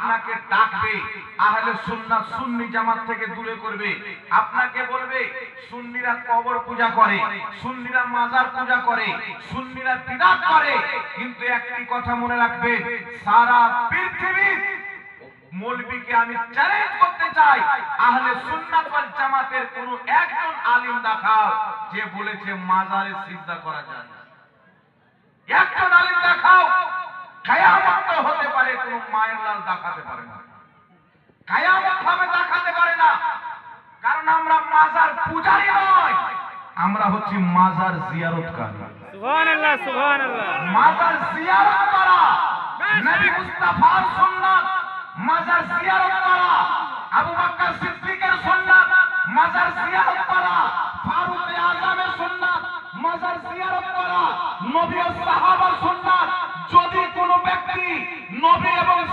আপনাকে ডাকবে আহলে সুন্নাত সুন্নি জামাত থেকে দূরে করবে, আপনাকে বলবে সুন্নিরা কবর পূজা করে, সুন্নিরা মাজার পূজা করে, সুন্নিরা বিদআত করে। কিন্তু একটি কথা মনে রাখবে, সারা পৃথিবীর মৌলবীকে আমি চ্যালেঞ্জ করতে চাই, আহলে সুন্নাত ওয়াল জামাতের কোন একজন আলিম দেখাও যে বলেছে মাজারে সিজদা করা যায়। একজন আলিম দেখাও। কিয়ামত হতে পারে কোন মায়ের লাল দেখাতে পারে না, কিয়ামত হবে দেখাতে পারে না। কারণ আমরা মাজার পূজারী নয়, আমরা হচ্ছি মাজার জিয়ারতকারী। সুবহানাল্লাহ সুবহানাল্লাহ। মাজার জিয়ারত করা নবী মুস্তাফার সুন্নাত, মাজার জিয়ারত করা আবু বকর সিদ্দিকের সুন্নাত, মাজার জিয়ারত করা ফারুক আযমের সুন্নাত, মাজার জিয়ারত করা নবী ও সাহাবার সুন্নাত। যদি কোনো ব্যক্তি